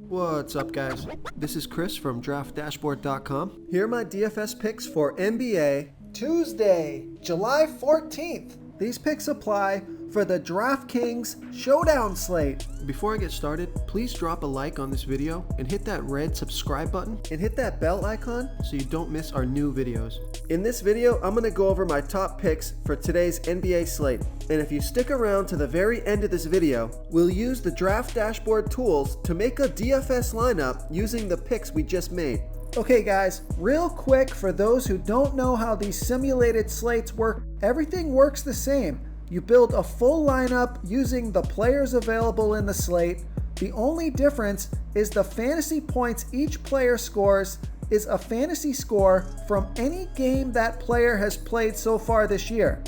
What's up, guys? This is Chris from DraftDashboard.com. Here are my DFS picks for NBA Tuesday, July 14th. These picks apply for the DraftKings Showdown slate. Before I get started, please drop a like on this video and hit that red subscribe button and hit that bell icon so you don't miss our new videos. In this video, I'm going to go over my top picks for today's NBA slate. And if you stick around to the very end of this video, we'll use the Draft Dashboard tools to make a DFS lineup using the picks we just made. Okay guys, real quick for those who don't know how these simulated slates work, everything works the same. You build a full lineup using the players available in the slate. The only difference is the fantasy points each player scores is a fantasy score from any game that player has played so far this year.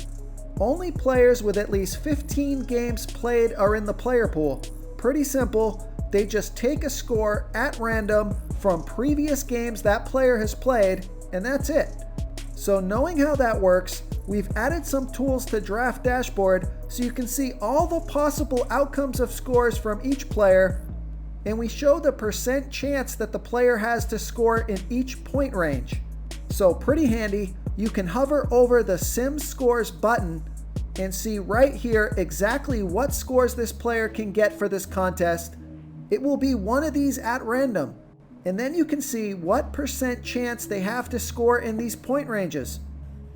Only players with at least 15 games played are in the player pool. Pretty simple. They just take a score at random from previous games that player has played, and that's it. So knowing how that works, we've added some tools to Draft Dashboard so you can see all the possible outcomes of scores from each player, and we show the percent chance that the player has to score in each point range. So pretty handy. You can hover over the Sim Scores button and see right here exactly what scores this player can get for this contest. It will be one of these at random. And then you can see what percent chance they have to score in these point ranges.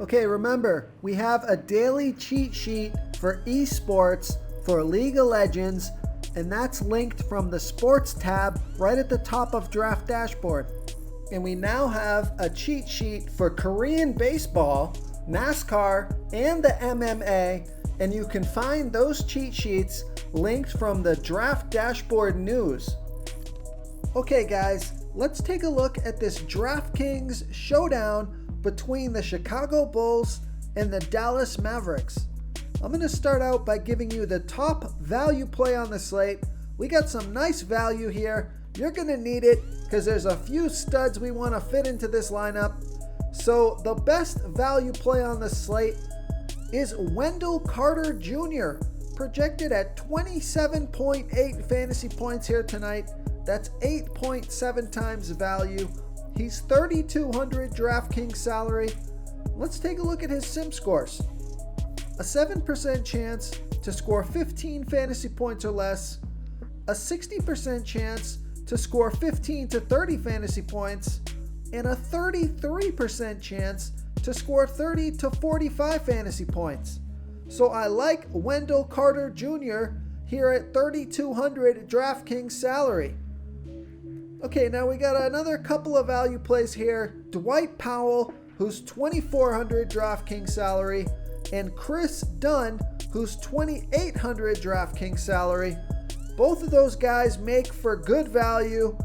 Okay, remember, we have a daily cheat sheet for esports for League of Legends, and that's linked from the Sports tab right at the top of Draft Dashboard. And we now have a cheat sheet for Korean baseball, NASCAR, and the MMA, and you can find those cheat sheets linked from the Draft Dashboard news. Okay guys, let's take a look at this DraftKings showdown between the Chicago Bulls and the Dallas Mavericks. I'm going to start out by giving you the top value play on the slate. We got some nice value here. You're going to need it because there's a few studs we want to fit into this lineup. So the best value play on the slate is Wendell Carter Jr., projected at 27.8 fantasy points here tonight. That's 8.7 times value. He's 3,200 DraftKings salary. Let's take a look at his sim scores. A 7% chance to score 15 fantasy points or less. A 60% chance to score 15 to 30 fantasy points. And a 33% chance to score 30 to 45 fantasy points. So I like Wendell Carter Jr. here at 3,200 DraftKings salary. Okay, now we got another couple of value plays here. Dwight Powell, who's 2,400 DraftKings salary, and Chris Dunn, who's 2,800 DraftKings salary. Both of those guys make for good value.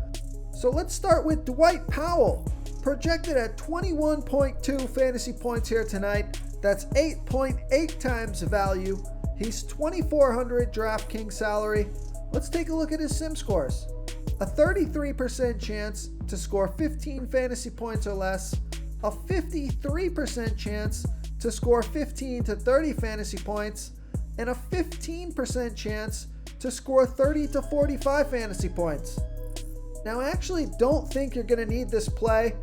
So let's start with Dwight Powell, projected at 21.2 fantasy points here tonight. That's 8.8 times value. He's 2,400 DraftKings salary. Let's take a look at his sim scores. A 33% chance to score 15 fantasy points or less. A 53% chance to score 15 to 30 fantasy points. And a 15% chance to score 30 to 45 fantasy points. Now I actually don't think you're going to need this play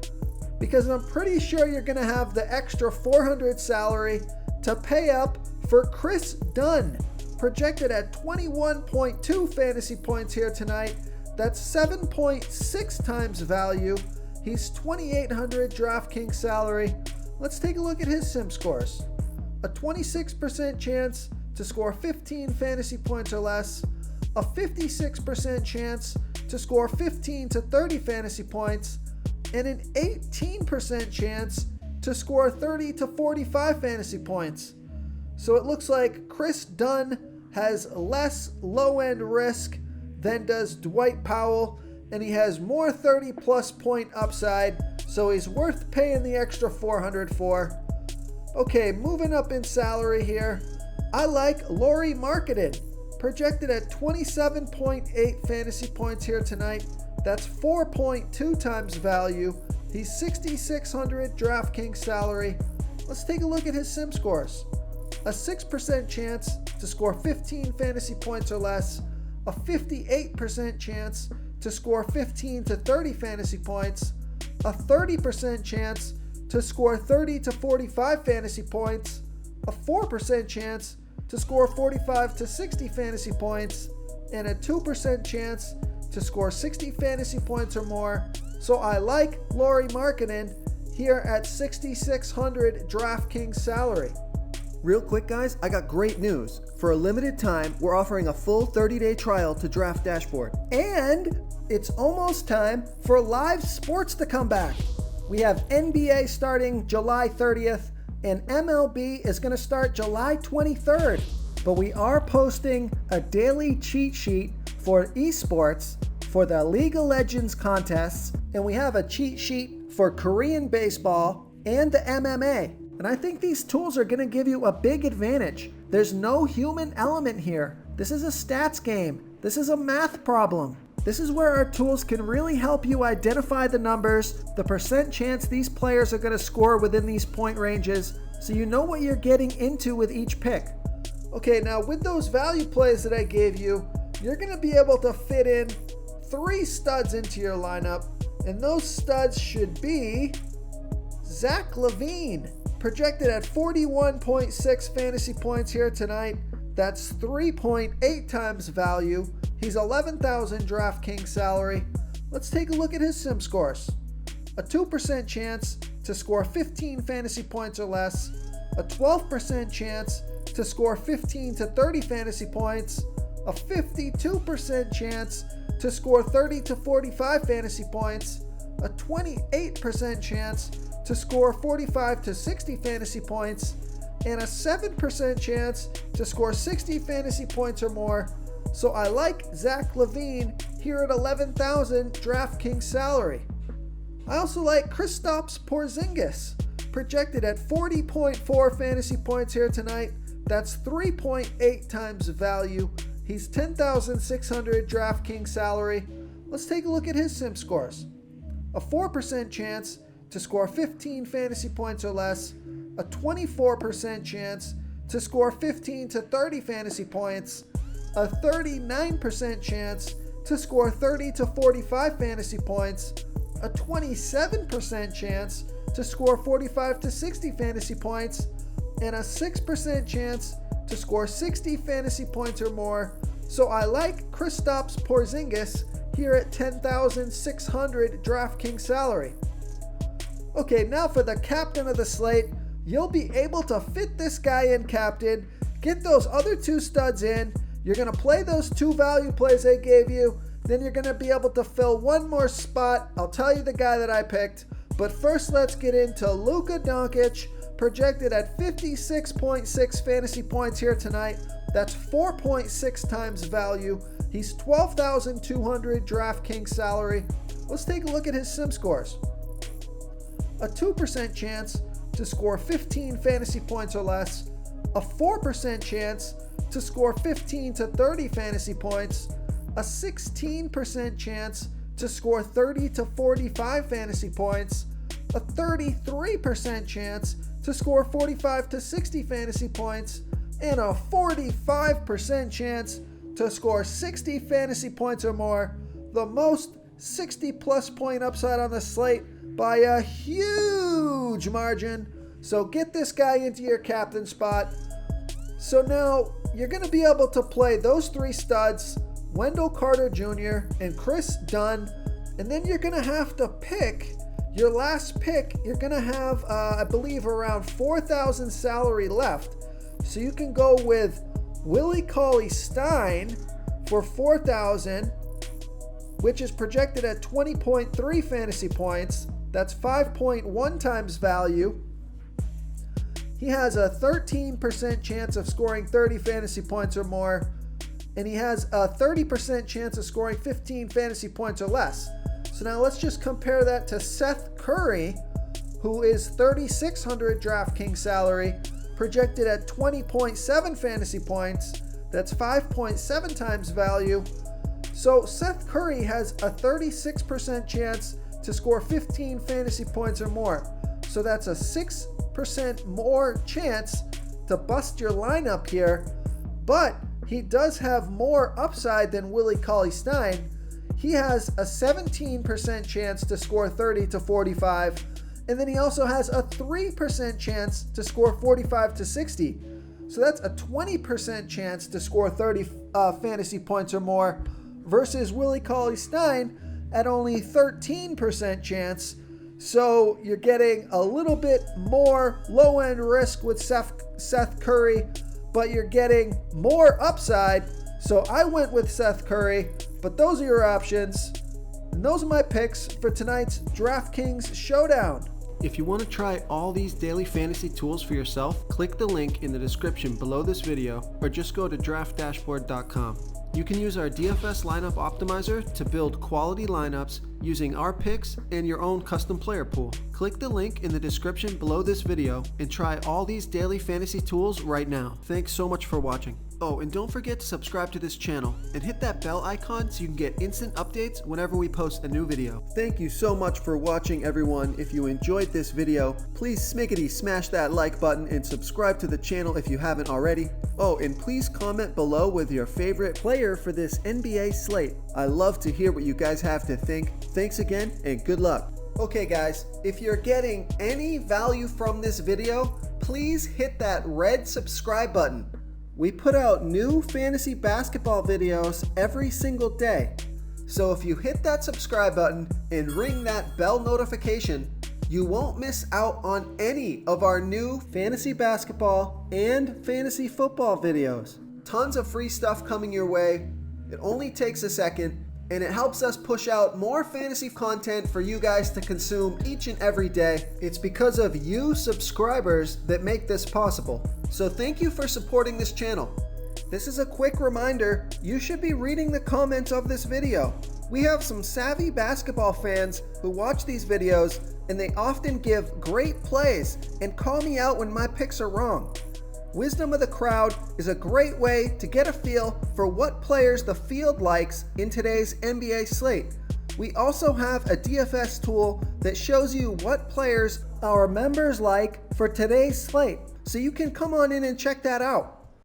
because I'm pretty sure you're going to have the extra 400 salary to pay up for Chris Dunn, projected at 21.2 fantasy points here tonight. That's 7.6 times value. He's 2,800 DraftKings salary. Let's take a look at his sim scores. A 26% chance to score 15 fantasy points or less. A 56% chance to score 15 to 30 fantasy points. And an 18% chance to score 30 to 45 fantasy points. So it looks like Chris Dunn has less low-end risk than does Dwight Powell, and he has more 30-plus point upside, so he's worth paying the extra 400 for. Okay, moving up in salary here, I like Lauri Markkanen, projected at 27.8 fantasy points here tonight. That's 4.2 times value. He's 6,600 DraftKings salary. Let's take a look at his sim scores. A 6% chance to score 15 fantasy points or less. A 58% chance to score 15 to 30 fantasy points, a 30% chance to score 30 to 45 fantasy points, a 4% chance to score 45 to 60 fantasy points, and a 2% chance to score 60 fantasy points or more. So I like Lauri Markkanen here at 6,600 DraftKings salary. Real quick, guys, I got great news. For a limited time, we're offering a full 30-day trial to Draft Dashboard. And it's almost time for live sports to come back. We have NBA starting July 30th, and MLB is going to start July 23rd. But we are posting a daily cheat sheet for esports for the League of Legends contests, and we have a cheat sheet for Korean baseball and the MMA. And I think these tools are going to give you a big advantage. There's no human element here. This is a stats game. This is a math problem. This is where our tools can really help you identify the numbers, the percent chance these players are going to score within these point ranges, so you know what you're getting into with each pick. Okay, now with those value plays that I gave you, you're going to be able to fit in 3 studs into your lineup, and those studs should be Zach LaVine, projected at 41.6 fantasy points here tonight. That's 3.8 times value. He's 11,000 DraftKings salary. Let's take a look at his sim scores. A 2% chance to score 15 fantasy points or less, a 12% chance to score 15 to 30 fantasy points, a 52% chance to score 30 to 45 fantasy points, a 28% chance to score 45 to 60 fantasy points, and a 7% chance to score 60 fantasy points or more. So I like Zach LaVine here at 11,000 DraftKings salary. I also like Kristaps Porzingis, projected at 40.4 fantasy points here tonight. That's 3.8 times value. He's 10,600 DraftKings salary. Let's take a look at his sim scores. A 4% chance to score 15 fantasy points or less, a 24% chance to score 15 to 30 fantasy points, a 39% chance to score 30 to 45 fantasy points, a 27% chance to score 45 to 60 fantasy points, and a 6% chance to score 60 fantasy points or more. So I like Kristaps Porzingis here at 10,600 DraftKings salary. Okay, now for the captain of the slate. You'll be able to fit this guy in captain, get those other 2 studs in. You're going to play those 2 value plays I gave you. Then you're going to be able to fill one more spot. I'll tell you the guy that I picked. But first, let's get into Luka Doncic, projected at 56.6 fantasy points here tonight. That's 4.6 times value. He's 12,200 DraftKings salary. Let's take a look at his sim scores. A 2% chance to score 15 fantasy points or less, a 4% chance to score 15 to 30 fantasy points, a 16% chance to score 30 to 45 fantasy points, a 33% chance to score 45 to 60 fantasy points, and a 45% chance to score 60 fantasy points or more. The most 60 plus point upside on the slate by a huge margin. So get this guy into your captain spot. So now you're going to be able to play those 3 studs, Wendell Carter Jr. and Chris Dunn. And then you're going to have to pick your last pick. You're going to have, I believe, around 4,000 salary left. So you can go with Willie Cauley-Stein for 4,000, which is projected at 20.3 fantasy points. That's 5.1 times value. He has a 13% chance of scoring 30 fantasy points or more, and he has a 30% chance of scoring 15 fantasy points or less. So now let's just compare that to Seth Curry, who is 3,600 DraftKings salary, projected at 20.7 fantasy points. That's 5.7 times value. So Seth Curry has a 36% chance to score 15 fantasy points or more. So that's a 6% more chance to bust your lineup here. But he does have more upside than Willie Cauley-Stein. he has a 17% chance to score 30 to 45, and then he also has a 3% chance to score 45 to 60. So that's a 20% chance to score 30 fantasy points or more versus Willie Cauley-Stein at only 13% chance. So you're getting a little bit more low-end risk with Seth Curry, but you're getting more upside. So I went with Seth Curry, but those are your options. And those are my picks for tonight's DraftKings Showdown. If you want to try all these daily fantasy tools for yourself, click the link in the description below this video or just go to draftdashboard.com. You can use our DFS lineup optimizer to build quality lineups using our picks and your own custom player pool. Click the link in the description below this video and try all these daily fantasy tools right now. Thanks so much for watching. Oh, and don't forget to subscribe to this channel and hit that bell icon so you can get instant updates whenever we post a new video. Thank you so much for watching, everyone. If you enjoyed this video, please smickety smash that like button and subscribe to the channel if you haven't already. Oh, and please comment below with your favorite player for this NBA slate. I love to hear what you guys have to think. Thanks again and good luck. Okay guys, if you're getting any value from this video, please hit that red subscribe button. We put out new fantasy basketball videos every single day. So if you hit that subscribe button and ring that bell notification, you won't miss out on any of our new fantasy basketball and fantasy football videos. Tons of free stuff coming your way. It only takes a second, and it helps us push out more fantasy content for you guys to consume each and every day. It's because of you subscribers that make this possible. So thank you for supporting this channel. This is a quick reminder, you should be reading the comments of this video. We have some savvy basketball fans who watch these videos, and they often give great plays and call me out when my picks are wrong. Wisdom of the crowd is a great way to get a feel for what players the field likes in today's NBA slate. We also have a DFS tool that shows you what players our members like for today's slate. So you can come on in and check that out.